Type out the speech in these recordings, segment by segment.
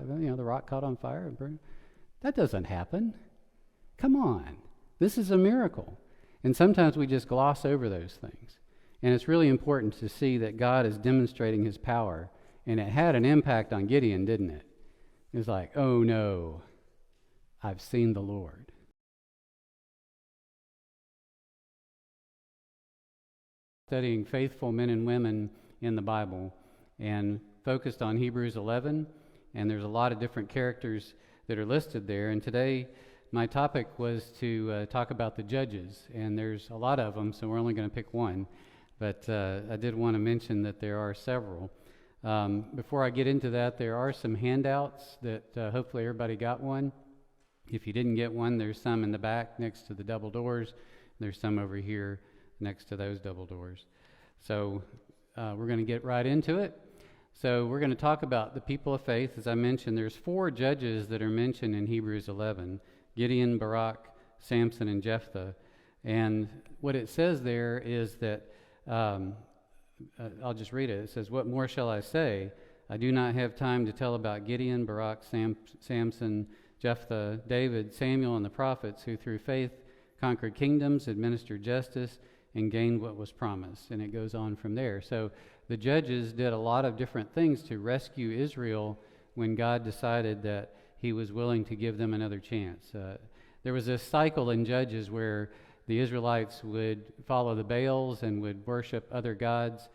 the rock caught on fire and burned. That doesn't happen. Come on. This is a miracle. And sometimes we just gloss over those things. And it's really important to see that God is demonstrating his power. And it had an impact on Gideon, didn't it? It was like, oh no, I've seen the Lord. Studying faithful men and women in the Bible and focused on Hebrews 11. And there's a lot of different characters that are listed there. And today my topic was to talk about the judges. And there's a lot of them, so we're only going to pick one. But I did want to mention that there are several. Before I get into that, there are some handouts that hopefully everybody got one. If you didn't get one, there's some in the back next to the double doors. There's some over here next to those double doors. So we're going to get right into it. So we're going to talk about the people of faith. As I mentioned, there's 4 judges that are mentioned in Hebrews 11. Gideon, Barak, Samson, and Jephthah. And what it says there is that, I'll just read it. It says, "What more shall I say? I do not have time to tell about Gideon, Barak, Samson, Jephthah, David, Samuel, and the prophets, who through faith conquered kingdoms, administered justice, and gained what was promised." And it goes on from there. So the judges did a lot of different things to rescue Israel when God decided that he was willing to give them another chance. There was this cycle in Judges where the Israelites would follow the Baals and would worship other gods,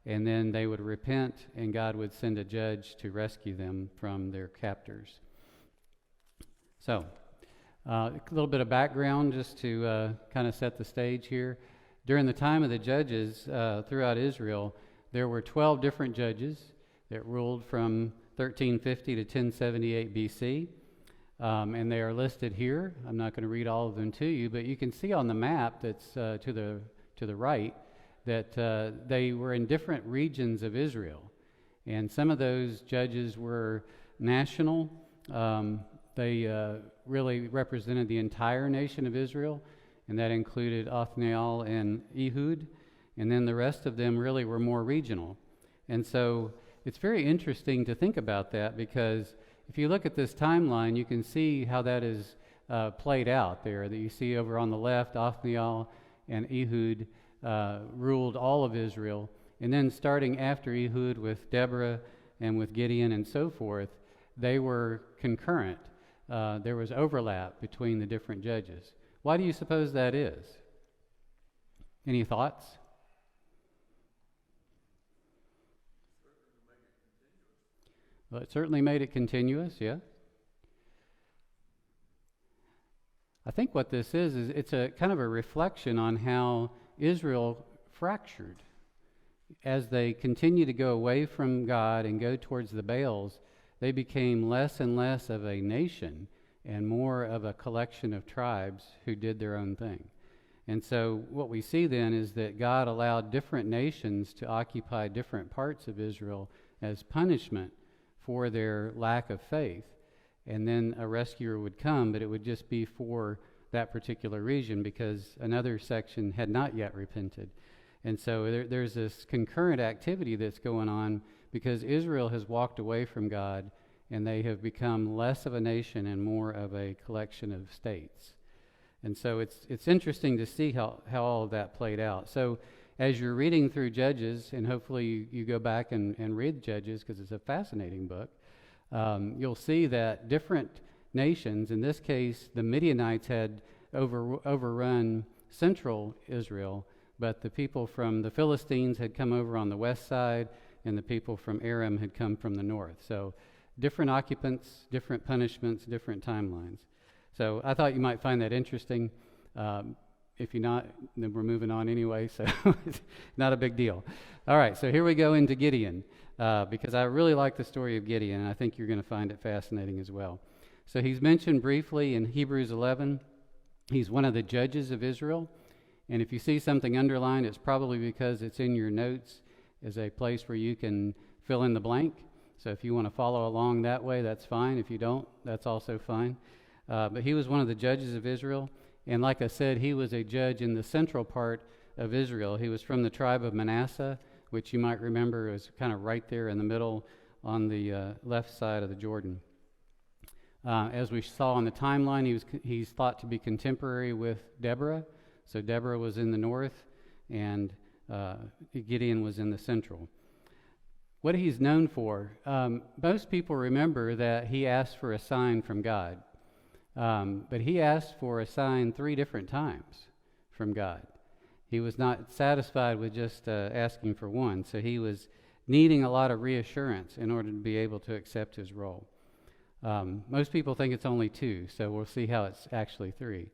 and then they would repent, and God would send a judge to rescue them from their captors. So, a little bit of background just to kind of set the stage here. During the time of the judges throughout Israel, there were 12 different judges that ruled from 1350 to 1078 BC, and they are listed here. I'm not going to read all of them to you, but you can see on the map that's to the right that they were in different regions of Israel, and some of those judges were national. They really represented the entire nation of Israel, and that included Othniel and Ehud, and then the rest of them really were more regional. And so it's very interesting to think about that, because if you look at this timeline, you can see how that is played out there. That you see over on the left, Othniel and Ehud ruled all of Israel. And then starting after Ehud with Deborah and with Gideon and so forth, they were concurrent. There was overlap between the different judges. Why do you suppose that is? Any thoughts? Well, it certainly made it continuous, yeah. I think what this is it's a kind of a reflection on how Israel fractured. As they continue to go away from God and go towards the Baals, they became less and less of a nation and more of a collection of tribes who did their own thing. And so what we see then is that God allowed different nations to occupy different parts of Israel as punishment for their lack of faith. And then a rescuer would come, but it would just be for that particular region because another section had not yet repented. And so there's this concurrent activity that's going on because Israel has walked away from God and they have become less of a nation and more of a collection of states. And so it's interesting to see how all of that played out. So as you're reading through Judges, and hopefully you go back and read Judges because it's a fascinating book, you'll see that different nations, in this case the Midianites had overrun central Israel, but the people from the Philistines had come over on the west side, and the people from Aram had come from the north. So different occupants, different punishments, different timelines. So I thought you might find that interesting. If you're not, then we're moving on anyway, so it's not a big deal. All right, so here we go into Gideon, because I really like the story of Gideon, and I think you're going to find it fascinating as well. So he's mentioned briefly in Hebrews 11. He's one of the judges of Israel, and if you see something underlined, it's probably because it's in your notes as a place where you can fill in the blank. So if you want to follow along that way, that's fine. If you don't, that's also fine. But he was one of the judges of Israel. And like I said, he was a judge in the central part of Israel. He was from the tribe of Manasseh, which you might remember is kind of right there in the middle on the left side of the Jordan. As we saw on the timeline, he's thought to be contemporary with Deborah. So Deborah was in the north, and Gideon was in the central. What he's known for, most people remember that he asked for a sign from God. But he asked for a sign 3 different times from God. He was not satisfied with just asking for one, so he was needing a lot of reassurance in order to be able to accept his role. Most people think it's only 2, so we'll see how it's actually 3.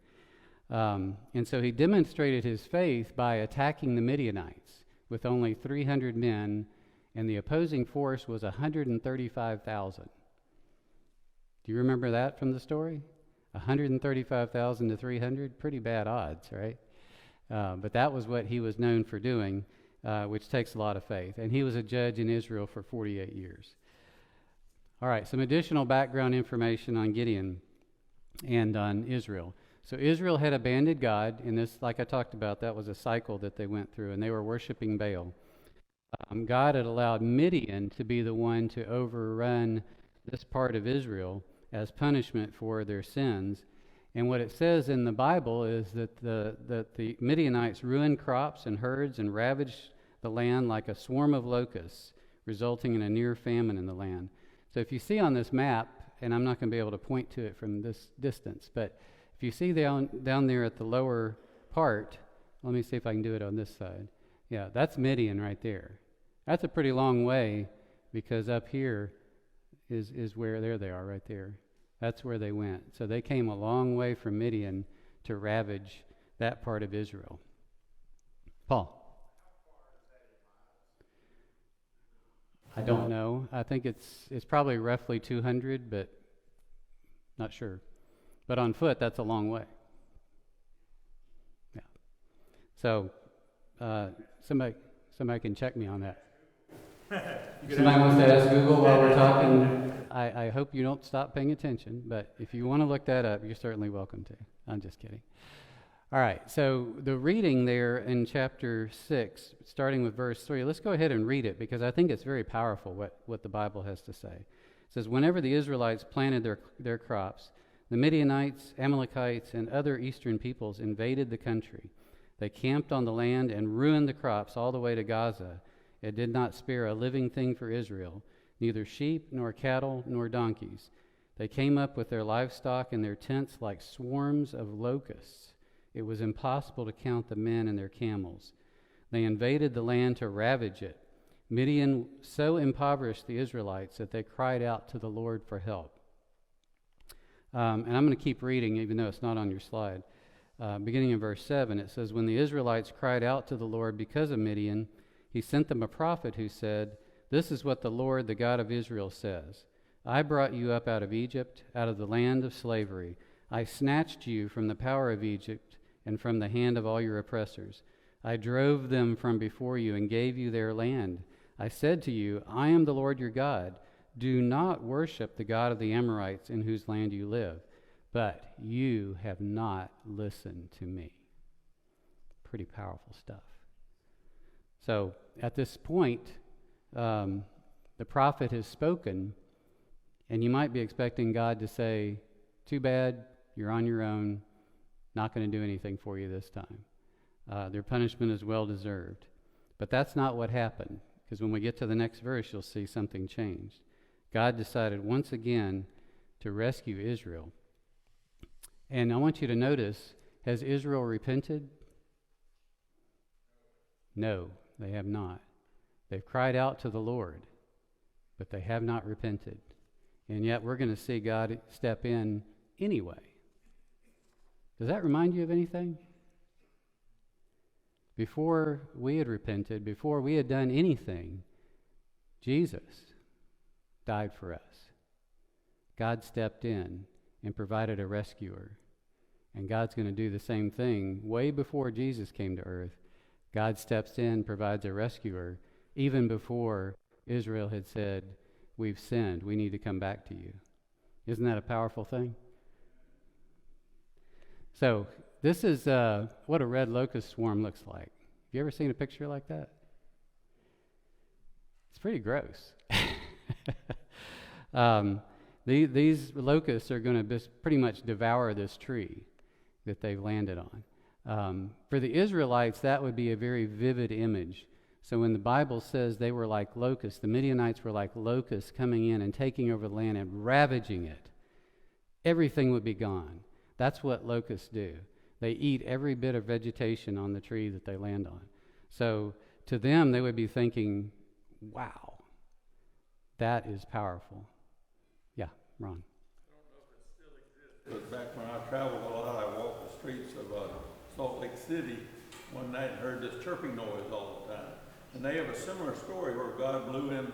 And so he demonstrated his faith by attacking the Midianites with only 300 men, and the opposing force was 135,000. Do you remember that from the story? 135,000 to 300? Pretty bad odds, right? But that was what he was known for doing, which takes a lot of faith. And he was a judge in Israel for 48 years. All right, some additional background information on Gideon and on Israel. So Israel had abandoned God, and this, like I talked about, that was a cycle that they went through, and they were worshiping Baal. God had allowed Midian to be the one to overrun this part of Israel as punishment for their sins. And what it says in the Bible is that the Midianites ruined crops and herds and ravaged the land like a swarm of locusts, resulting in a near famine in the land. So if you see on this map, and I'm not going to be able to point to it from this distance, but if you see down there at the lower part, let me see if I can do it on this side. Yeah, that's Midian right there. That's a pretty long way, because up here is where, there they are right there. That's where they went. So they came a long way from Midian to ravage that part of Israel. Paul? I don't know. I think it's probably roughly 200, but not sure. But on foot, that's a long way. Yeah. So somebody can check me on that. Somebody wants to ask Google while we're talking. I hope you don't stop paying attention, but if you want to look that up, you're certainly welcome to. I'm just kidding. All right, so the reading there in chapter 6, starting with verse 3, let's go ahead and read it, because I think it's very powerful what the Bible has to say. It says, "Whenever the Israelites planted their crops, the Midianites, Amalekites, and other eastern peoples invaded the country. They camped on the land and ruined the crops all the way to Gaza. It did not spare a living thing for Israel, neither sheep nor cattle nor donkeys. They came up with their livestock and their tents like swarms of locusts. It was impossible to count the men and their camels. They invaded the land to ravage it. Midian so impoverished the Israelites that they cried out to the Lord for help." And I'm going to keep reading, even though it's not on your slide. Beginning in verse 7, it says, "When the Israelites cried out to the Lord because of Midian, he sent them a prophet who said, 'This is what the Lord, the God of Israel, says. I brought you up out of Egypt, out of the land of slavery. I snatched you from the power of Egypt and from the hand of all your oppressors. I drove them from before you and gave you their land. I said to you, I am the Lord your God. Do not worship the God of the Amorites in whose land you live. But you have not listened to me.'" Pretty powerful stuff. So at this point, the prophet has spoken, and you might be expecting God to say, "Too bad, you're on your own, not going to do anything for you this time. Their punishment is well deserved." But that's not what happened, because when we get to the next verse, you'll see something changed. God decided once again to rescue Israel. And I want you to notice, has Israel repented? No, they have not. They've cried out to the Lord, but they have not repented. And yet we're going to see God step in anyway. Does that remind you of anything? Before we had repented, before we had done anything, Jesus died for us. God stepped in and provided a rescuer. And God's going to do the same thing way before Jesus came to earth. God steps in, provides a rescuer, even before Israel had said, "We've sinned, we need to come back to you." Isn't that a powerful thing? So this is what a red locust swarm looks like. Have you ever seen a picture like that? It's pretty gross. these locusts are going to pretty much devour this tree that they've landed on. For the Israelites, that would be a very vivid image. So when the Bible says they were like locusts, the Midianites were like locusts coming in and taking over the land and ravaging it, everything would be gone. That's what locusts do. They eat every bit of vegetation on the tree that they land on. So to them, they would be thinking, wow, that is powerful. Yeah, Ron. I don't know if it still exists, but back when I traveled a lot, I walked the streets of Salt Lake City one night and heard this chirping noise all the time. And they have a similar story where God blew in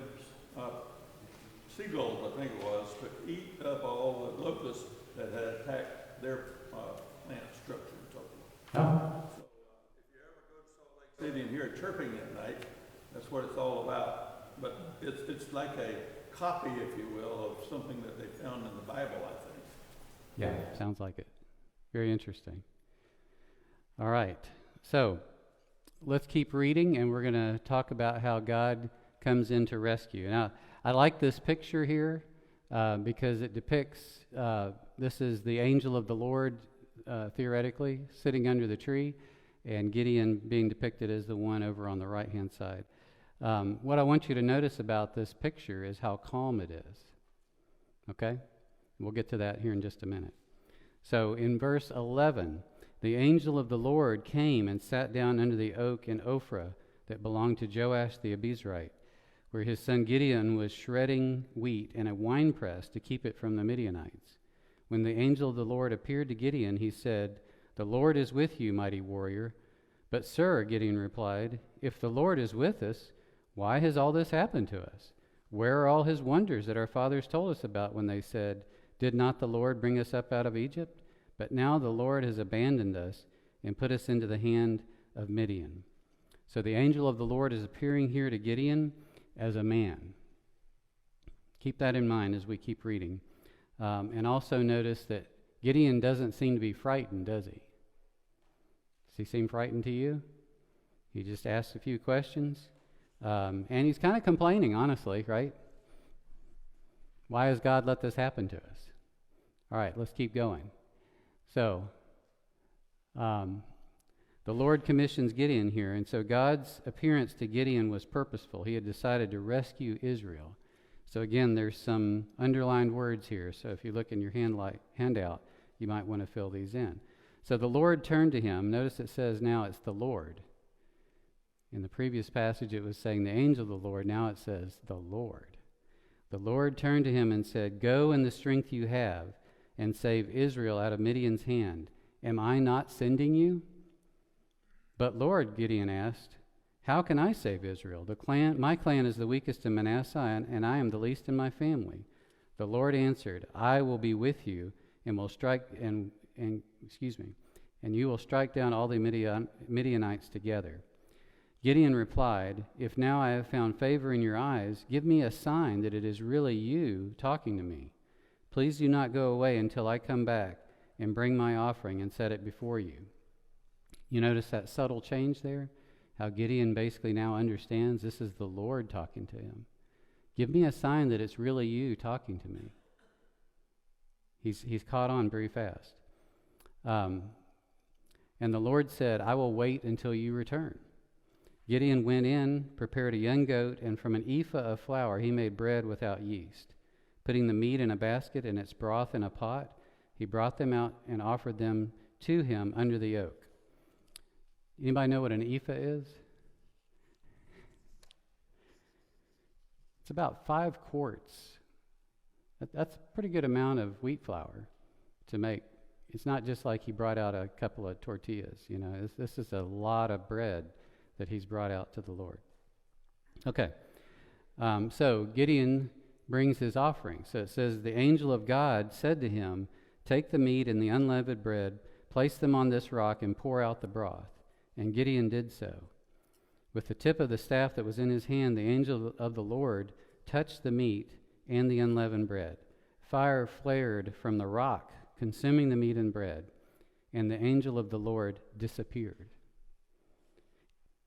seagulls, I think it was, to eat up all the locusts that had attacked their plant structure and so forth. So if you ever go to Salt Lake City and hear it chirping at night, that's what it's all about. But it's like a copy, if you will, of something that they found in the Bible, I think. Yeah, sounds like it. Very interesting. All right, so let's keep reading, and we're going to talk about how God comes in to rescue. Now, I like this picture here because it depicts, this is the angel of the Lord, theoretically, sitting under the tree, and Gideon being depicted as the one over on the right-hand side. What I want you to notice about this picture is how calm it is. Okay? We'll get to that here in just a minute. So in verse 11, the angel of the Lord came and sat down under the oak in Ophrah that belonged to Joash the Abiezrite, where his son Gideon was shredding wheat in a winepress to keep it from the Midianites. When the angel of the Lord appeared to Gideon, he said, "The Lord is with you, mighty warrior." "But sir," Gideon replied, "if the Lord is with us, why has all this happened to us? Where are all his wonders that our fathers told us about when they said, 'Did not the Lord bring us up out of Egypt?' But now the Lord has abandoned us and put us into the hand of Midian." So the angel of the Lord is appearing here to Gideon as a man. Keep that in mind as we keep reading. And also notice that Gideon doesn't seem to be frightened, does he? Does he seem frightened to you? He just asks a few questions. And he's kind of complaining, honestly, right? Why has God let this happen to us? All right, let's keep going. So, the Lord commissions Gideon here, and so God's appearance to Gideon was purposeful. He had decided to rescue Israel. So again, there's some underlined words here, so if you look in your handout, you might want to fill these in. So the Lord turned to him. Notice it says now it's the Lord. In the previous passage it was saying the angel of the Lord. Now it says the Lord. The Lord turned to him and said, "Go in the strength you have and save Israel out of Midian's hand. Am I not sending you?" "But Lord," Gideon asked, "how can I save Israel? My clan is the weakest in Manasseh, and I am the least in my family." The Lord answered, "I will be with you, and will strike and you will strike down all the Midianites together." Gideon replied, "If now I have found favor in your eyes, give me a sign that it is really you talking to me. Please do not go away until I come back and bring my offering and set it before you." You notice that subtle change there? How Gideon basically now understands this is the Lord talking to him. Give me a sign that it's really you talking to me. He's caught on very fast. And the Lord said, "I will wait until you return." Gideon went in, prepared a young goat, and from an ephah of flour he made bread without yeast. Putting the meat in a basket and its broth in a pot, he brought them out and offered them to him under the oak. Anybody know what an ephah is? It's about 5 quarts. That's a pretty good amount of wheat flour to make. It's not just like he brought out a couple of tortillas. This is a lot of bread that he's brought out to the Lord. Okay, so Gideon brings his offering. So it says, the angel of God said to him, "Take the meat and the unleavened bread, place them on this rock, and pour out the broth." And Gideon did so. With the tip of the staff that was in his hand, the angel of the Lord touched the meat and the unleavened bread. Fire flared from the rock, consuming the meat and bread, and the angel of the Lord disappeared.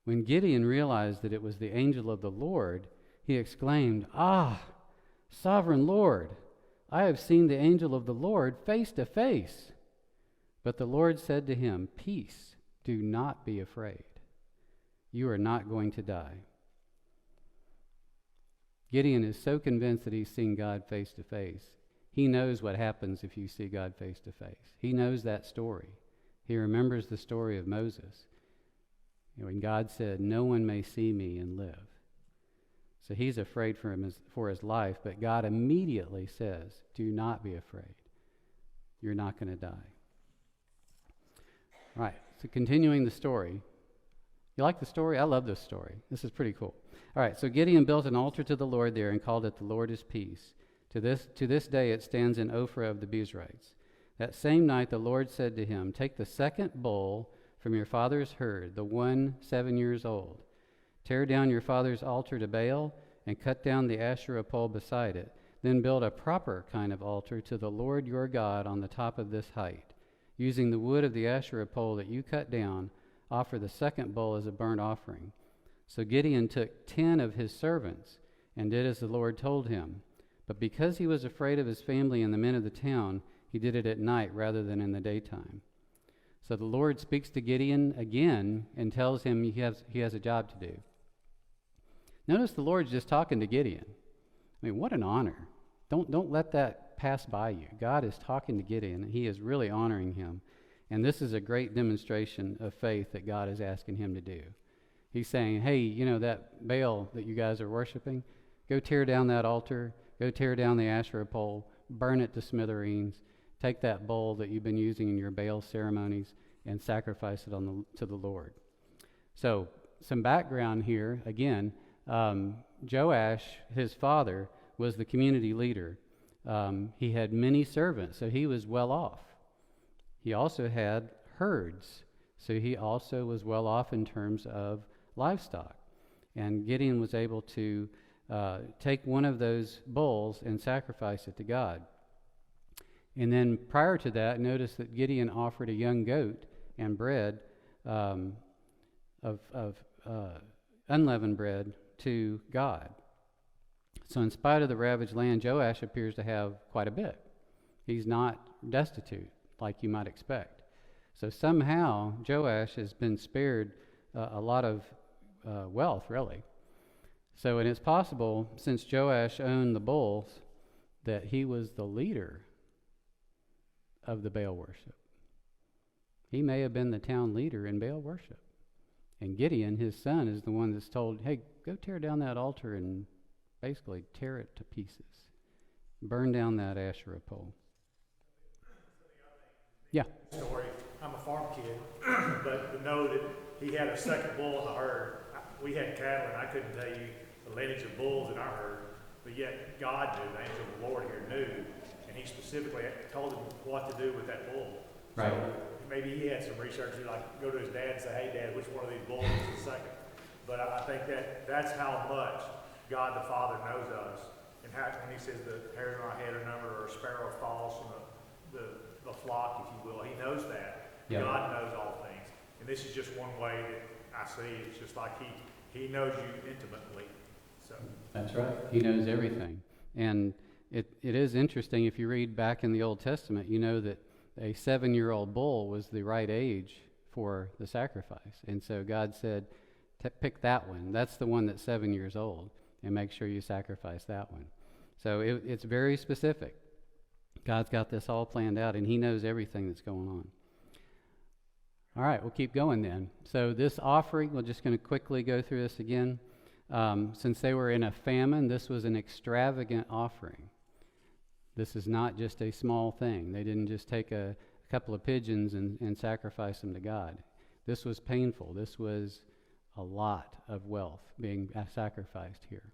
When Gideon realized that it was the angel of the Lord, he exclaimed, "Ah, sovereign Lord, I have seen the angel of the Lord face to face. But the Lord said to him, Peace, do not be afraid. You are not going to die. Gideon is so convinced that he's seen God face to face. He knows what happens if you see God face to face. He knows that story. He remembers the story of Moses, when God said, no one may see me and live. So he's afraid for his life, but God immediately says, do not be afraid. You're not going to die. All right, so continuing the story. You like the story? I love this story. This is pretty cool. All right, so Gideon built an altar to the Lord there and called it the Lord is Peace. To this day it stands in Ophrah of the Bezrites. That same night the Lord said to him, Take the second bull from your father's herd, the one 7 years old. Tear down your father's altar to Baal and cut down the Asherah pole beside it. Then build a proper kind of altar to the Lord your God on the top of this height. Using the wood of the Asherah pole that you cut down, offer the second bull as a burnt offering. So Gideon took 10 of his servants and did as the Lord told him. But because he was afraid of his family and the men of the town, he did it at night rather than in the daytime. So the Lord speaks to Gideon again and tells him he has a job to do. Notice the Lord's just talking to Gideon. I mean, what an honor. Don't let that pass by you. God is talking to Gideon, and he is really honoring him. And this is a great demonstration of faith that God is asking him to do. He's saying, hey, that Baal that you guys are worshiping, go tear down that altar, go tear down the Asherah pole, burn it to smithereens, take that bull that you've been using in your Baal ceremonies and sacrifice it to the Lord. So some background here, again, Joash, his father, was the community leader. He had many servants, so he was well off. He also had herds, so he also was well off in terms of livestock. And Gideon was able to take one of those bulls and sacrifice it to God. And then prior to that, notice that Gideon offered a young goat and bread of unleavened bread to God. So in spite of the ravaged land, Joash appears to have quite a bit. He's not destitute like you might expect. So somehow Joash has been spared a lot of wealth, really. So, and it's possible, since Joash owned the bulls, that he was the leader of the Baal worship. He may have been the town leader in Baal worship. And Gideon, his son, is the one that's told, hey, go tear down that altar and basically tear it to pieces. Burn down that Asherah pole. Yeah. Story. I'm a farm kid, but to know that he had a second bull in the herd. We had cattle, and I couldn't tell you the lineage of bulls in our herd, but yet God knew, the angel of the Lord here knew, and he specifically told him what to do with that bull. Right. So maybe he had some research, like go to his dad and say, hey, Dad, which one of these bulls is the second? But I think that's how much God the Father knows us, and how when he says the hairs on our head are numbered, or a sparrow falls from the flock, if you will, he knows that. Yep. God knows all things. And this is just one way that I see it. It's just like he knows you intimately. So that's right. He knows everything. And it is interesting, if you read back in the Old Testament, you know that a 7-year-old bull was the right age for the sacrifice. And so God said, pick that one. That's the one that's 7 years old, and make sure you sacrifice that one. So it's very specific. God's got this all planned out, and he knows everything that's going on. All right, we'll keep going then. So this offering, we're just going to quickly go through this again. Since they were in a famine, this was an extravagant offering. This is not just a small thing. They didn't just take a couple of pigeons and sacrifice them to God. This was painful. This was a lot of wealth being sacrificed here.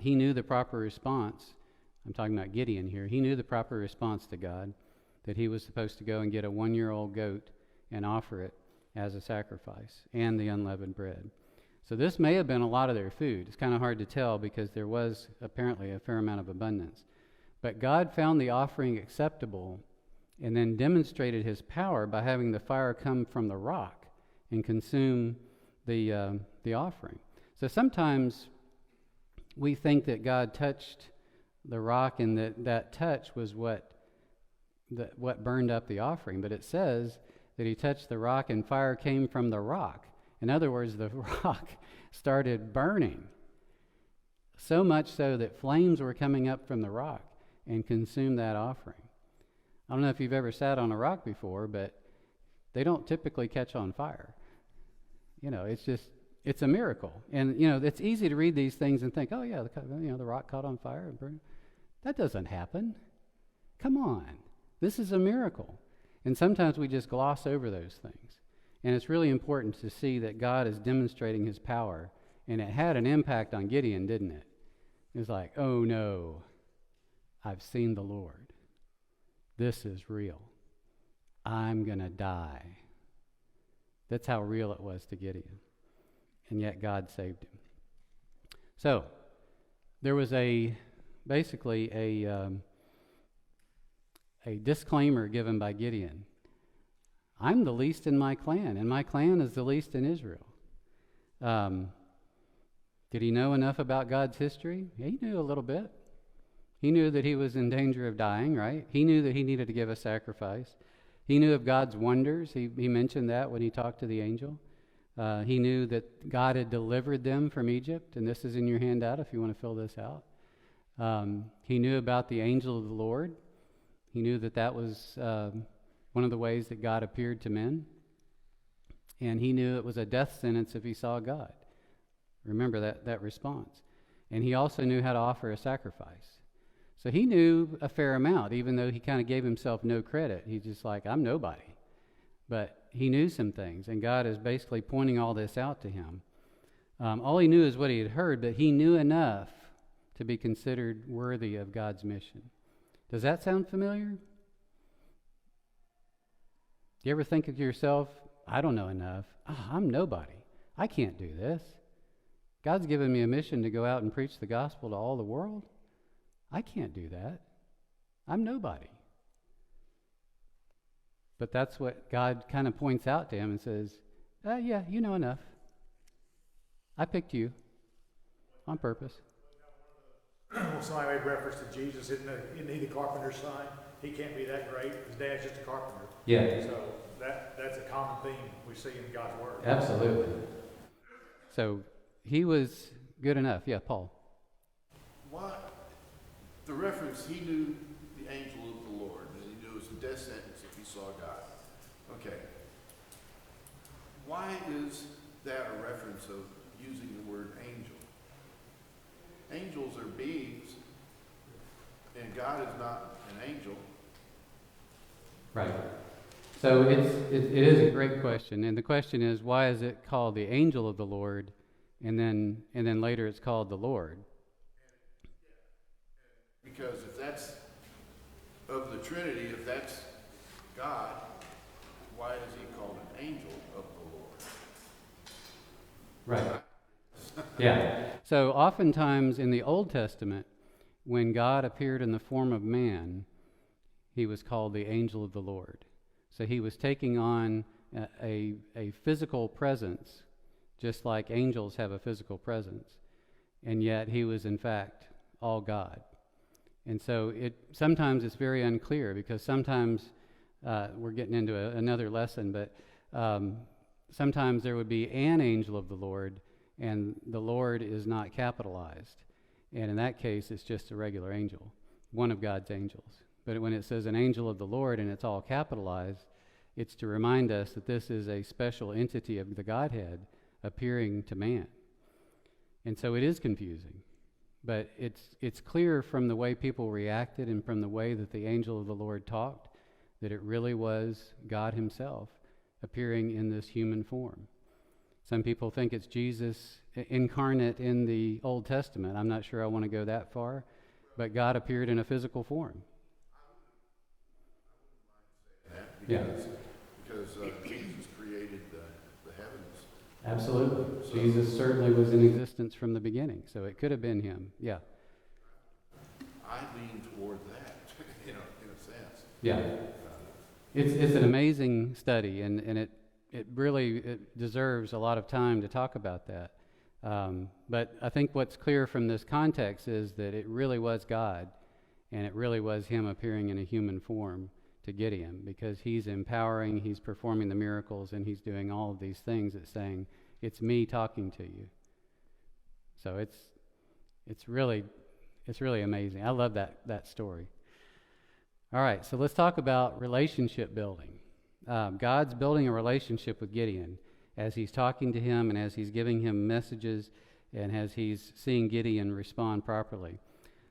He knew the proper response. I'm talking about Gideon here. He knew the proper response to God, that he was supposed to go and get a 1-year-old goat and offer it as a sacrifice, and the unleavened bread. So this may have been a lot of their food. It's kind of hard to tell because there was apparently a fair amount of abundance. But God found the offering acceptable and then demonstrated his power by having the fire come from the rock and consume the offering. So sometimes we think that God touched the rock, and that touch was what burned up the offering. But it says that he touched the rock and fire came from the rock. In other words, the rock started burning. So much so that flames were coming up from the rock and consumed that offering. I don't know if you've ever sat on a rock before, but they don't typically catch on fire. It's a miracle. And, it's easy to read these things and think, oh, yeah, the rock caught on fire and burned. That doesn't happen. Come on. This is a miracle. And sometimes we just gloss over those things. And it's really important to see that God is demonstrating his power. And it had an impact on Gideon, didn't it? It was like, oh, no, I've seen the Lord. This is real. I'm going to die. That's how real it was to Gideon. And yet God saved him. So, there was basically a disclaimer given by Gideon. I'm the least in my clan, and my clan is the least in Israel. Did he know enough about God's history? Yeah, he knew a little bit. He knew that he was in danger of dying, right? He knew that he needed to give a sacrifice. He knew of God's wonders. He mentioned that when he talked to the angel. He knew that God had delivered them from Egypt, and this is in your handout if you want to fill this out. He knew about the angel of the Lord. He knew that was one of the ways that God appeared to men. And he knew it was a death sentence if he saw God. Remember that response. And he also knew how to offer a sacrifice. So he knew a fair amount, even though he kind of gave himself no credit. He's just like, I'm nobody. But he knew some things, and God is basically pointing all this out to him. All he knew is what he had heard, but he knew enough to be considered worthy of God's mission. Does that sound familiar? Do you ever think of yourself, I don't know enough. I'm nobody. I can't do this. God's given me a mission to go out and preach the gospel to all the world. I can't do that. I'm nobody. But that's what God kind of points out to him and says, yeah, you know enough. I picked you on purpose. Well, somebody made reference to Jesus. Isn't he the carpenter's son? He can't be that great. His dad's just a carpenter. Yeah. So that's a common theme we see in God's word. Absolutely. So he was good enough. Yeah, Paul. Why? The reference, he knew the angel of the Lord, and he knew it was a death sentence if he saw God. Okay. Why is that a reference of using the word angel? Angels are beings, and God is not an angel. Right. So it is a great question, and the question is, why is it called the angel of the Lord, and then later it's called the Lord? Because if that's of the Trinity, if that's God, why is he called an angel of the Lord? Right. Yeah. So oftentimes in the Old Testament, when God appeared in the form of man, he was called the angel of the Lord. So he was taking on a physical presence, just like angels have a physical presence. And yet he was in fact all God. And so sometimes it's very unclear, because sometimes we're getting into another lesson, but sometimes there would be an angel of the Lord, and the Lord is not capitalized. And in that case, it's just a regular angel, one of God's angels. But when it says an angel of the Lord and it's all capitalized, it's to remind us that this is a special entity of the Godhead appearing to man. And so it is confusing. But it's clear from the way people reacted and from the way that the angel of the Lord talked that it really was God himself appearing in this human form. Some people think it's Jesus incarnate in the Old Testament. I'm not sure I want to go that far, but God appeared in a physical form. Because Jesus created the heavens. Absolutely. So Jesus certainly was in existence from the beginning, so it could have been him. Yeah. I lean toward that, in a sense. Yeah. It's an amazing study, and it really deserves a lot of time to talk about that. But I think what's clear from this context is that it really was God, and it really was him appearing in a human form to Gideon, because he's empowering, he's performing the miracles, and he's doing all of these things. It's saying, it's me talking to you. So it's really amazing. I love that story. All right, so let's talk about relationship building. God's building a relationship with Gideon as he's talking to him and as he's giving him messages and as he's seeing Gideon respond properly.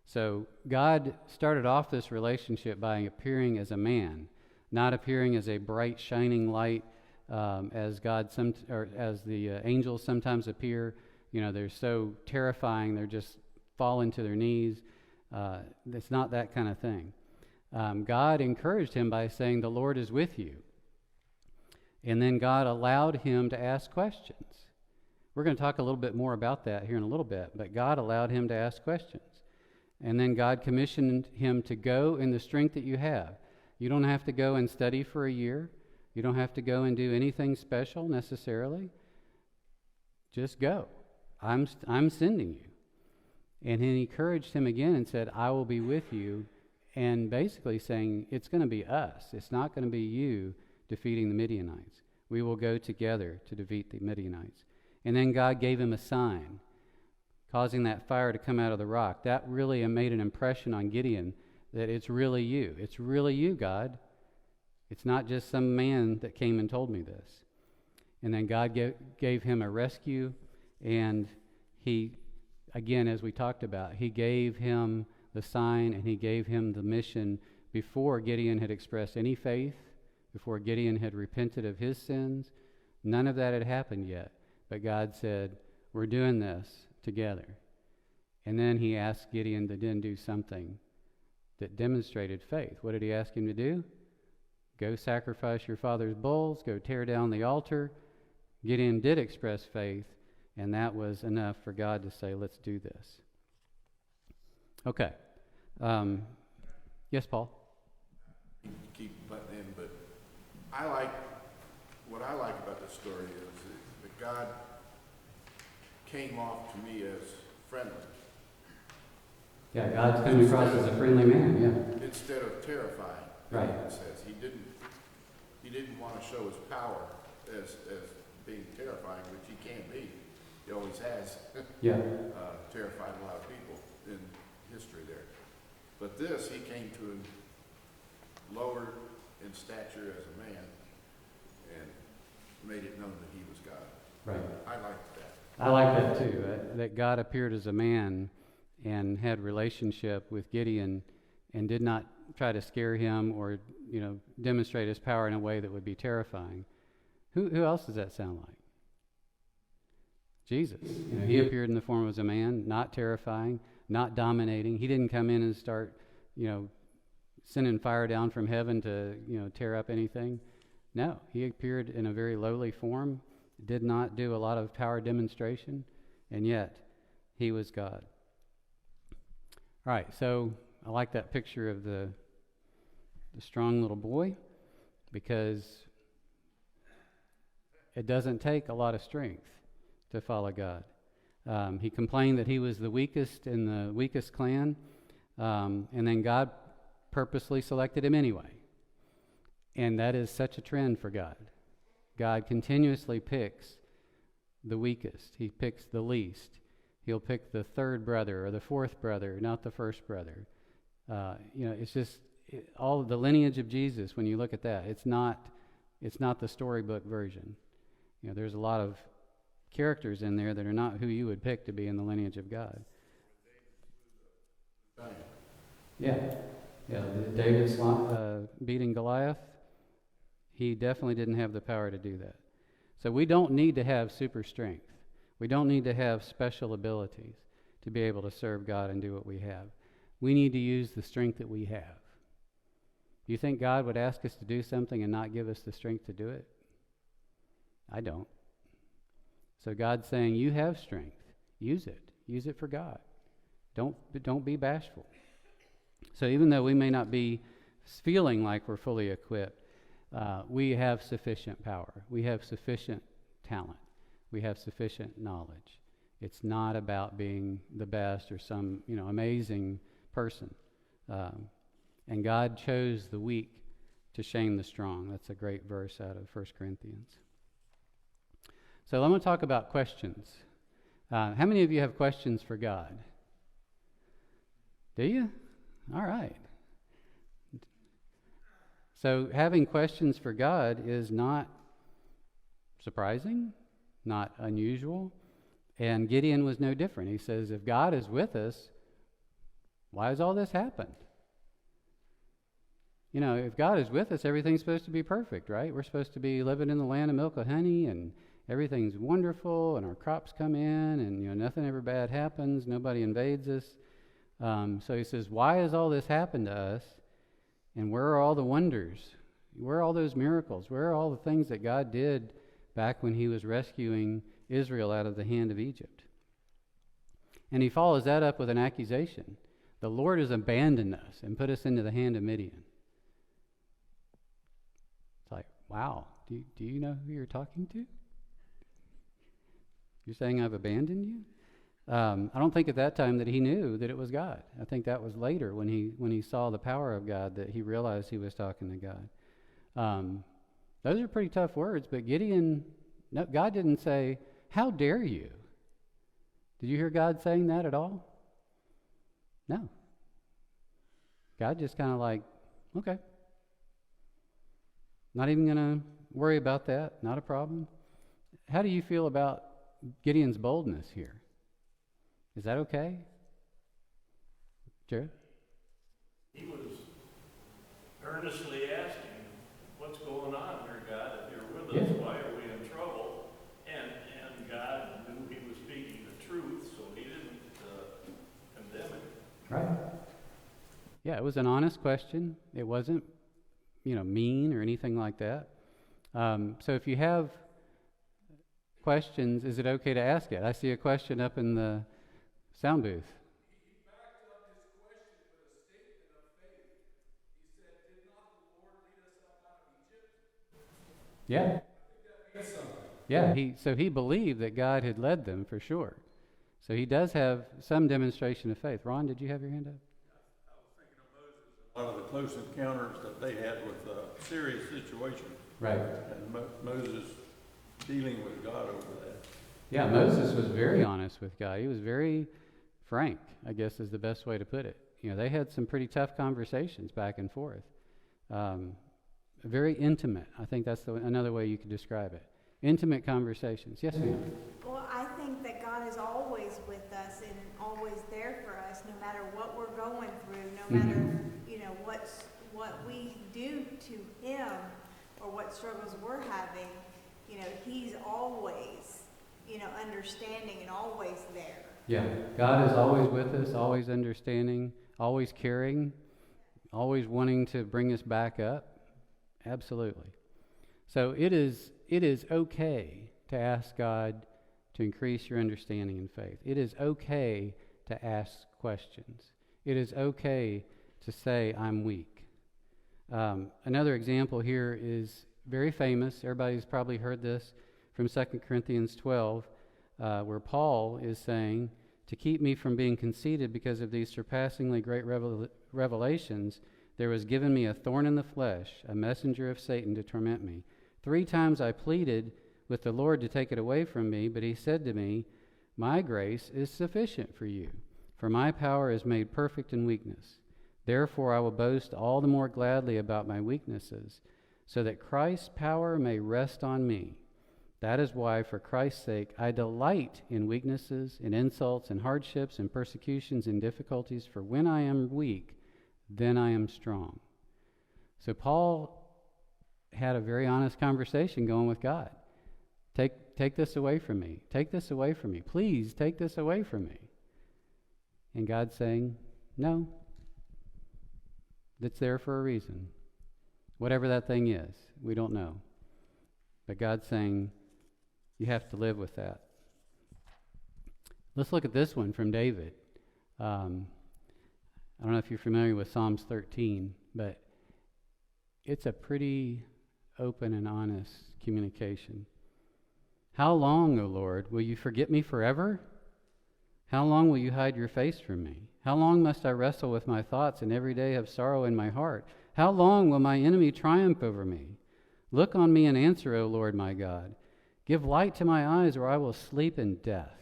So God started off this relationship by appearing as a man, not appearing as a bright, shining light as the angels sometimes appear. You know, they're so terrifying, they're just falling to their knees. It's not that kind of thing. God encouraged him by saying, "The Lord is with you." And then God allowed him to ask questions. We're going to talk a little bit more about that here in a little bit, but God allowed him to ask questions. And then God commissioned him to go in the strength that you have. You don't have to go and study for a year. You don't have to go and do anything special necessarily. Just go. I'm sending you. And he encouraged him again and said, "I will be with you," and basically saying, it's going to be us. It's not going to be you defeating the Midianites. We will go together to defeat the Midianites. And then God gave him a sign, causing that fire to come out of the rock. That really made an impression on Gideon, that it's really you. It's really you, God. It's not just some man that came and told me this. And then God gave him a rescue, and he, again, as we talked about, he gave him the sign and he gave him the mission before Gideon had expressed any faith, before Gideon had repented of his sins. None of that had happened yet. But God said, "We're doing this together." And then he asked Gideon to then do something that demonstrated faith. What did he ask him to do? Go sacrifice your father's bulls, go tear down the altar. Gideon did express faith, and that was enough for God to say, "Let's do this." Okay. Yes, Paul? Keep butting in, but what I like about this story is that God came off to me as friendly. Yeah, God's coming across as a friendly man, yeah. Instead of terrifying. Right. It says he didn't want to show his power as being terrifying, which he can be. He always has. Yeah. Terrified a lot of people in history there. But this, he came to him lower in stature as a man and made it known that he was God. Right. I like that. I like that too, that God appeared as a man and had relationship with Gideon and did not try to scare him or, demonstrate his power in a way that would be terrifying. Who else does that sound like? Jesus. He appeared in the form as a man, not terrifying, not dominating. He didn't come in and start, sending fire down from heaven to, tear up anything. No, he appeared in a very lowly form, did not do a lot of power demonstration, and yet he was God. All right, so I like that picture of the strong little boy, because it doesn't take a lot of strength to follow God. He complained that he was the weakest in the weakest clan, and then God purposely selected him anyway. And that is such a trend for God. God continuously picks the weakest. He picks the least. He'll pick the third brother or the fourth brother, not the first brother. It's just all of the lineage of Jesus. When you look at that, it's not the storybook version. There's a lot of characters in there that are not who you would pick to be in the lineage of God. Yeah. David beating Goliath, he definitely didn't have the power to do that. So we don't need to have super strength. We don't need to have special abilities to be able to serve God and do what we have. We need to use the strength that we have. Do you think God would ask us to do something and not give us the strength to do it? I don't. So God's saying, you have strength. Use it. Use it for God. Don't be bashful. So even though we may not be feeling like we're fully equipped, we have sufficient power. We have sufficient talent. We have sufficient knowledge. It's not about being the best or some, amazing person. And God chose the weak to shame the strong. That's a great verse out of 1 Corinthians. So I'm going to talk about questions. How many of you have questions for God? Do you? All right. So having questions for God is not surprising, not unusual, and Gideon was no different. He says, if God is with us, why has all this happened? If God is with us, everything's supposed to be perfect, right? We're supposed to be living in the land of milk and honey, and everything's wonderful, and our crops come in, and nothing ever bad happens, nobody invades us. So he says, why has all this happened to us? And where are all the wonders? Where are all those miracles? Where are all the things that God did back when he was rescuing Israel out of the hand of Egypt? And he follows that up with an accusation. The Lord has abandoned us and put us into the hand of Midian. It's like, wow, do you know who you're talking to? You're saying I've abandoned you? I don't think at that time that he knew that it was God. I think that was later when he saw the power of God that he realized he was talking to God. Those are pretty tough words, but God didn't say, how dare you? Did you hear God saying that at all? No. God just kind of like, okay. Not even going to worry about that. Not a problem. How do you feel about Gideon's boldness here? Is that okay? Jared? He was earnestly asking, what's going on here, God? If you're with us, why are we in trouble? And God knew he was speaking the truth, so he didn't condemn him. Right. Yeah, it was an honest question. It wasn't, mean or anything like that. So if you have questions, is it okay to ask it? I see a question up in the sound booth. He backed up his question with a statement of faith. He said, did not the Lord lead us up out of Egypt? Yeah. I think that means something. Yeah, so he believed that God had led them for sure. So he does have some demonstration of faith. Ron, did you have your hand up? I was thinking of Moses, a lot of the close encounters that they had with a serious situation. Right. And Moses dealing with God over that. Yeah, Moses was very honest with God. He was very frank, I guess is the best way to put it. They had some pretty tough conversations back and forth. Very intimate. I think that's another way you could describe it. Intimate conversations. Yes, ma'am? Well, I think that God is always with us and always there for us, no matter what we're going through, no matter, what we do to him or what struggles we're having. He's always, understanding and always there. Yeah, God is always with us, always understanding, always caring, always wanting to bring us back up. Absolutely. So it is okay to ask God to increase your understanding in faith. It is okay to ask questions. It is okay to say, I'm weak. Another example here is very famous. Everybody's probably heard this from 2 Corinthians 12, where Paul is saying, to keep me from being conceited because of these surpassingly great revelations, there was given me a thorn in the flesh, a messenger of Satan to torment me. 3 times I pleaded with the Lord to take it away from me, but he said to me, my grace is sufficient for you, for my power is made perfect in weakness. Therefore I will boast all the more gladly about my weaknesses, so that Christ's power may rest on me. That is why, for Christ's sake, I delight in weaknesses, in insults, in hardships, in persecutions, in difficulties, for when I am weak, then I am strong. So Paul had a very honest conversation going with God. Take this away from me. Take this away from me. Please take this away from me. And God's saying, no. It's there for a reason. Whatever that thing is, we don't know. But God's saying, you have to live with that. Let's look at this one from David. I don't know if you're familiar with Psalms 13, but it's a pretty open and honest communication. How long, O Lord, will you forget me forever? How long will you hide your face from me? How long must I wrestle with my thoughts and every day have sorrow in my heart? How long will my enemy triumph over me? Look on me and answer, O Lord my God. Give light to my eyes, or I will sleep in death.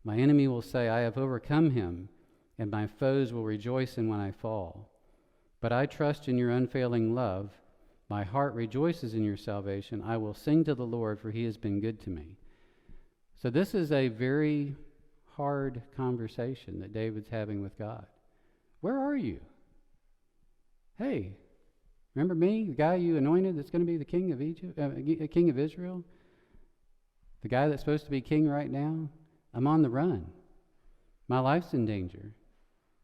My enemy will say, I have overcome him, and my foes will rejoice in when I fall. But I trust in your unfailing love. My heart rejoices in your salvation. I will sing to the Lord, for he has been good to me. So this is a very hard conversation that David's having with God. Where are you? Hey, remember me, the guy you anointed that's going to be the king of Egypt, king of Israel? The guy that's supposed to be king right now? I'm on the run. My life's in danger.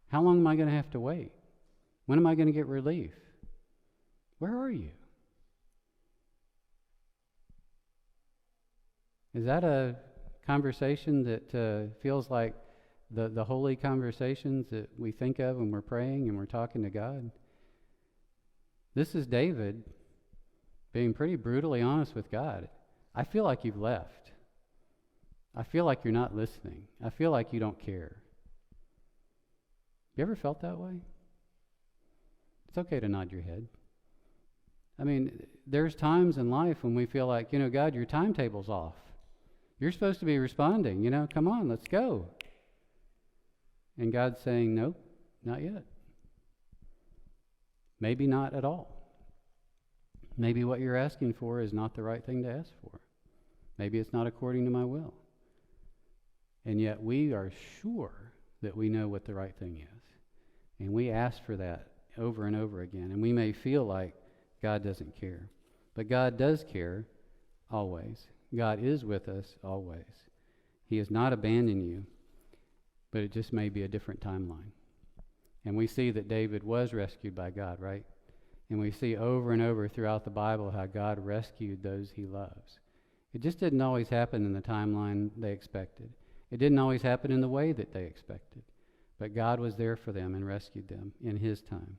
How long am I going to have to wait? When am I going to get relief? Where are you? Is that a conversation that feels like the holy conversations that we think of when we're praying and we're talking to God? This is David being pretty brutally honest with God. I feel like you've left. I feel like you're not listening. I feel like you don't care. You ever felt that way? It's okay to nod your head. I mean, there's times in life when we feel like, God, your timetable's off. You're supposed to be responding, come on, let's go. And God's saying, nope, not yet. Maybe not at all. Maybe what you're asking for is not the right thing to ask for. Maybe it's not according to my will. And yet we are sure that we know what the right thing is. And we ask for that over and over again. And we may feel like God doesn't care. But God does care always. God is with us always. He has not abandoned you, but it just may be a different timeline. And we see that David was rescued by God, right? And we see over and over throughout the Bible how God rescued those he loves. It just didn't always happen in the timeline they expected. It didn't always happen in the way that they expected. But God was there for them and rescued them in his time.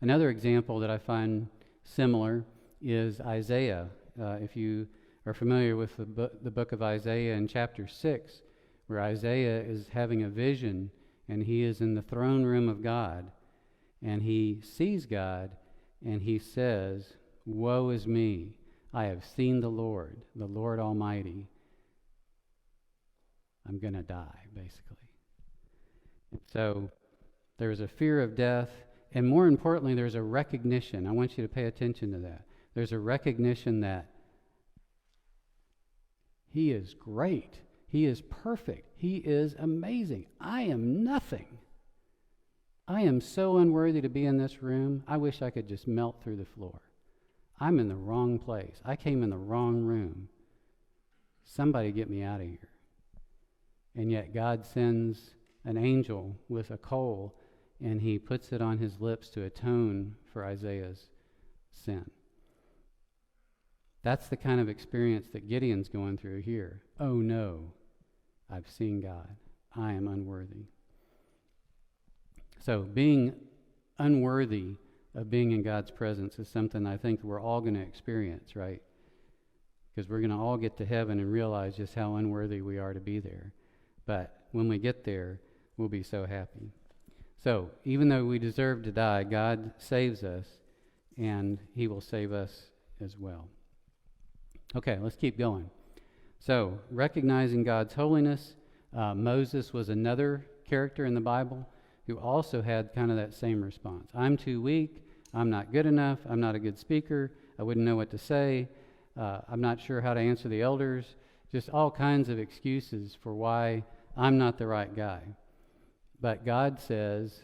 Another example that I find similar is Isaiah. If you are familiar with the book of Isaiah in chapter 6, where Isaiah is having a vision and he is in the throne room of God and he sees God and he says, "Woe is me, I have seen the Lord Almighty. I'm going to die," basically. And so there's a fear of death, and more importantly, there's a recognition. I want you to pay attention to that. There's a recognition that he is great. He is perfect. He is amazing. I am nothing. I am so unworthy to be in this room. I wish I could just melt through the floor. I'm in the wrong place. I came in the wrong room. Somebody get me out of here. And yet God sends an angel with a coal, and he puts it on his lips to atone for Isaiah's sin. That's the kind of experience that Gideon's going through here. Oh no, I've seen God. I am unworthy. So being unworthy of being in God's presence is something I think we're all going to experience, right? Because we're going to all get to heaven and realize just how unworthy we are to be there. But when we get there, we'll be so happy. So even though we deserve to die, God saves us, and he will save us as well. Okay, let's keep going. So recognizing God's holiness, Moses was another character in the Bible who also had kind of that same response. I'm too weak. I'm not good enough. I'm not a good speaker. I wouldn't know what to say. I'm not sure how to answer the elders. Just all kinds of excuses for why I'm not the right guy. But God says,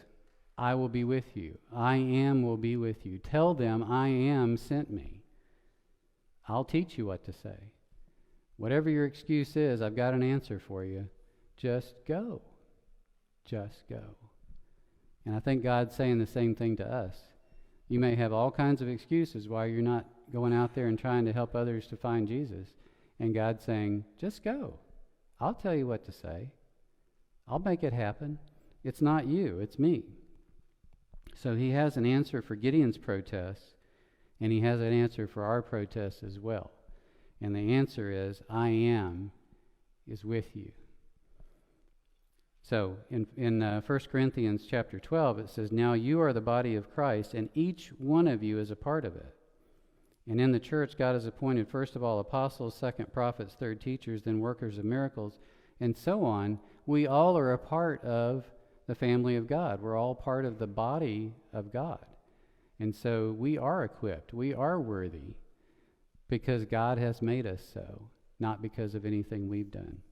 I will be with you. I am will be with you. Tell them I am sent me. I'll teach you what to say. Whatever your excuse is, I've got an answer for you. Just go. Just go. And I think God's saying the same thing to us. You may have all kinds of excuses why you're not going out there and trying to help others to find Jesus. And God's saying, just go. I'll tell you what to say. I'll make it happen. It's not you, it's me. So he has an answer for Gideon's protests, and he has an answer for our protests as well. And the answer is, I am is with you. So in 1 Corinthians chapter 12, it says, "Now you are the body of Christ, and each one of you is a part of it. And in the church, God has appointed first of all apostles, second prophets, third teachers, then workers of miracles, and so on." We all are a part of the family of God. We're all part of the body of God. And so we are equipped. We are worthy because God has made us so, not because of anything we've done.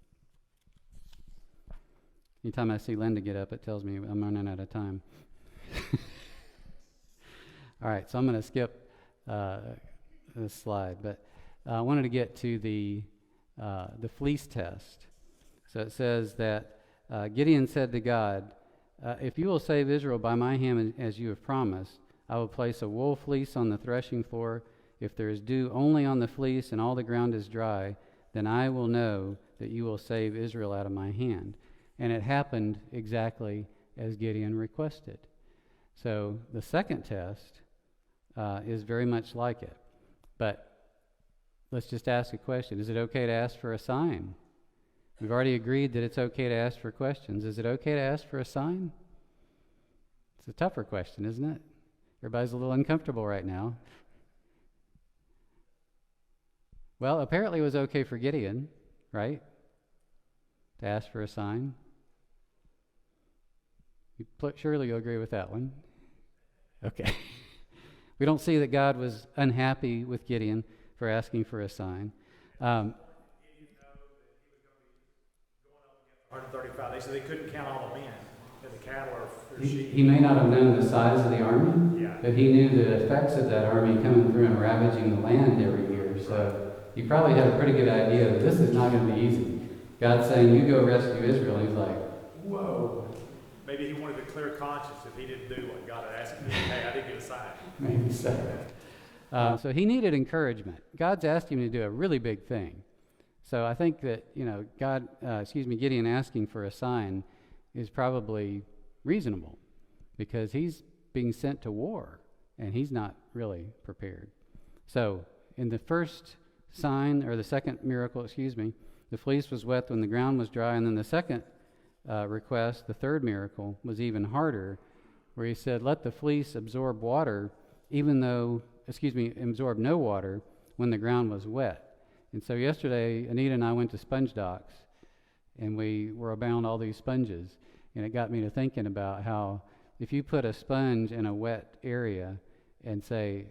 Anytime I see Linda get up, it tells me I'm running out of time. All right, so I'm going to skip this slide, but I wanted to get to the Fleece Test. So it says that Gideon said to God, "If you will save Israel by my hand as you have promised, I will place a wool fleece on the threshing floor. If there is dew only on the fleece and all the ground is dry, then I will know that you will save Israel out of my hand." And it happened exactly as Gideon requested. So the second test is very much like it. But let's just ask a question. Is it okay to ask for a sign? We've already agreed that it's okay to ask for questions. Is it okay to ask for a sign? It's a tougher question, isn't it? Everybody's a little uncomfortable right now. Well, apparently it was okay for Gideon, right? To ask for a sign. Surely you'll agree with that one. Okay. We don't see that God was unhappy with Gideon for asking for a sign. 135. They said they couldn't count all the men and the cattle or sheep. He may not have known the size of the army, but he knew the effects of that army coming through and ravaging the land every year. So he probably had a pretty good idea that this is not going to be easy. God's saying, "You go rescue Israel." He's like, whoa. Maybe he wanted a clear conscience if he didn't do what God had asked him to do. Hey, I didn't get a sign. Maybe so. So he needed encouragement. God's asked him to do a really big thing. So I think that, Gideon asking for a sign is probably reasonable because he's being sent to war and he's not really prepared. So in the first sign, or the second miracle, the fleece was wet when the ground was dry. And then the second request, the third miracle, was even harder, where he said, "Let the fleece absorb water, absorb no water when the ground was wet." And so yesterday, Anita and I went to Sponge Docks, and we were around all these sponges, and it got me to thinking about how if you put a sponge in a wet area and say,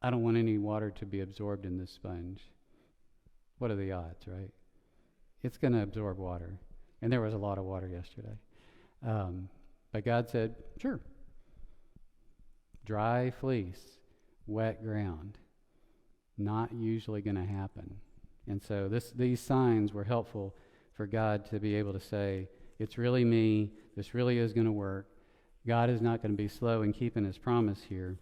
"I don't want any water to be absorbed in this sponge," what are the odds, right? It's going to absorb water. And there was a lot of water yesterday. But God said, sure. Dry fleece, wet ground. Not usually going to happen. And so these signs were helpful for God to be able to say, it's really me. This really is going to work. God is not going to be slow in keeping his promise here.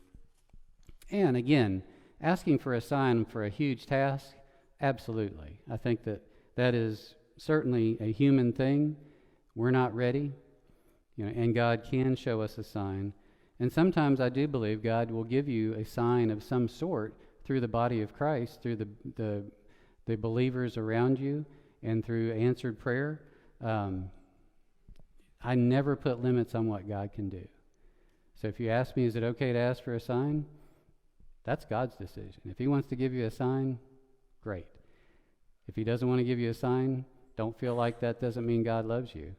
And again, asking for a sign for a huge task, absolutely. I think that is certainly a human thing. We're not ready, and God can show us a sign. And sometimes I do believe God will give you a sign of some sort through the body of Christ, through the believers around you, and through answered prayer. I never put limits on what God can do. So if you ask me, is it okay to ask for a sign? That's God's decision. If he wants to give you a sign, great. If he doesn't want to give you a sign, don't feel like that doesn't mean God loves you.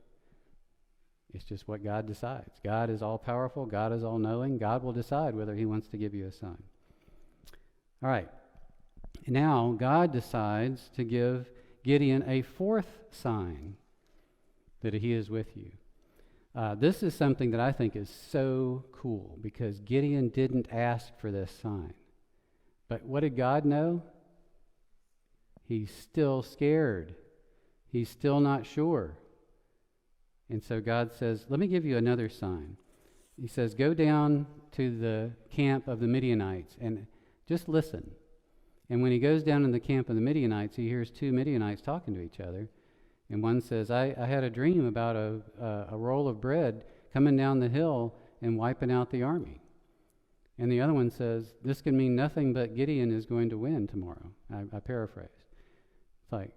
It's just what God decides. God is all-powerful. God is all-knowing. God will decide whether he wants to give you a sign. All right. Now, God decides to give Gideon a fourth sign that he is with you. This is something that I think is so cool because Gideon didn't ask for this sign. But what did God know? He's still scared. He's still not sure. And so God says, let me give you another sign. He says, go down to the camp of the Midianites and just listen. And when he goes down in the camp of the Midianites, he hears two Midianites talking to each other. And one says, I had a dream about a roll of bread coming down the hill and wiping out the army. And the other one says, this can mean nothing but Gideon is going to win tomorrow. I paraphrase. It's like,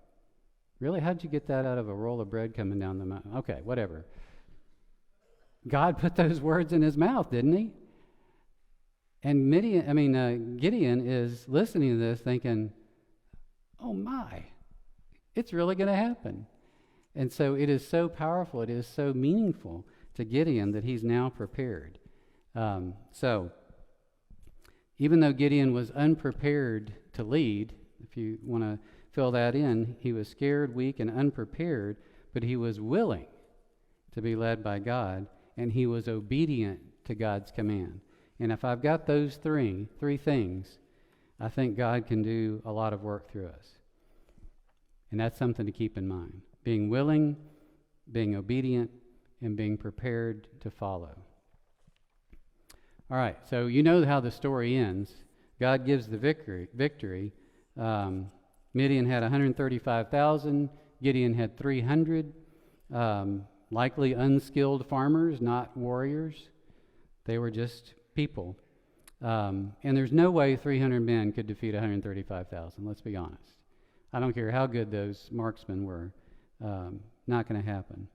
Really? How'd you get that out of a roll of bread coming down the mountain? Okay, whatever. God put those words in his mouth, didn't he? And Gideon is listening to this thinking, oh my, it's really going to happen. And so it is so powerful, it is so meaningful to Gideon that he's now prepared. So even though Gideon was unprepared to lead, if you want to fill that in, he was scared, weak, and unprepared, but he was willing to be led by God, and he was obedient to God's command. And if I've got those three things, I think God can do a lot of work through us. And that's something to keep in mind. Being willing, being obedient, and being prepared to follow. All right, so you know how the story ends. God gives the victory. Midian had 135,000. Gideon had 300. Likely unskilled farmers, not warriors. They were just people. And there's no way 300 men could defeat 135,000, let's be honest. I don't care how good those marksmen were. Not going to happen.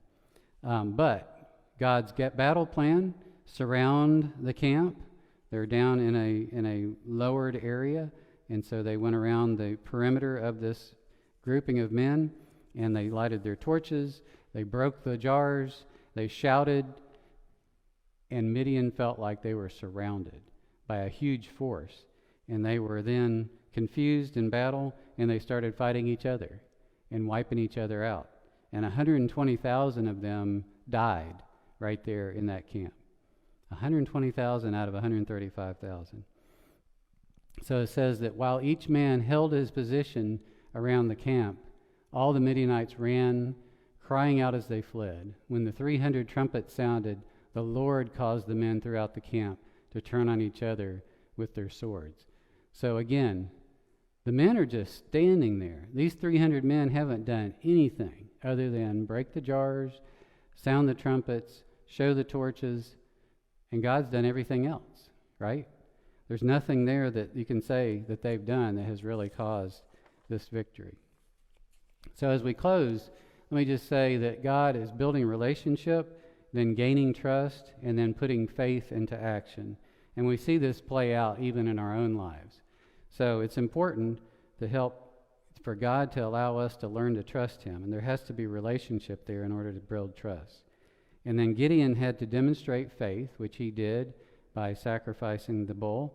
But God's battle plan, surround the camp. They're down in a lowered area, and so they went around the perimeter of this grouping of men, and they lighted their torches. They broke the jars. They shouted, and Midian felt like they were surrounded by a huge force, and they were then confused in battle, and they started fighting each other and wiping each other out. And 120,000 of them died right there in that camp. 120,000 out of 135,000. So it says that while each man held his position around the camp, all the Midianites ran, crying out as they fled. When the 300 trumpets sounded, the Lord caused the men throughout the camp to turn on each other with their swords. So again, the men are just standing there. These 300 men haven't done anything other than break the jars, sound the trumpets, show the torches, and God's done everything else, right? There's nothing there that you can say that they've done that has really caused this victory. So as we close, let me just say that God is building a relationship, then gaining trust, and then putting faith into action. And we see this play out even in our own lives. So it's important to help for God to allow us to learn to trust him. And there has to be relationship there in order to build trust. And then Gideon had to demonstrate faith, which he did by sacrificing the bull.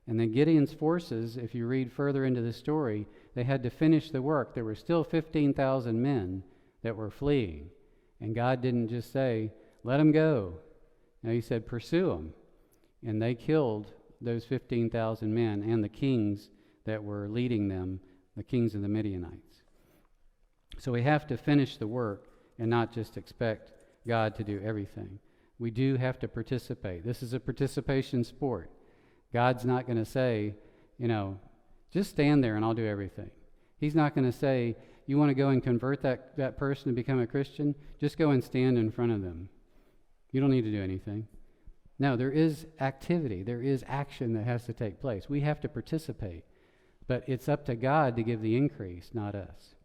And then Gideon's forces, if you read further into the story, they had to finish the work. There were still 15,000 men that were fleeing. And God didn't just say, let them go. No, he said, pursue them. And they killed those 15,000 men and the kings that were leading them, the kings of the Midianites. So we have to finish the work and not just expect God to do everything. We do have to participate. This is a participation sport. God's not going to say, just stand there and I'll do everything. He's not going to say, you want to go and convert that person to become a Christian? Just go and stand in front of them. You don't need to do anything. No, there is activity. There is action that has to take place. We have to participate. But it's up to God to give the increase, not us.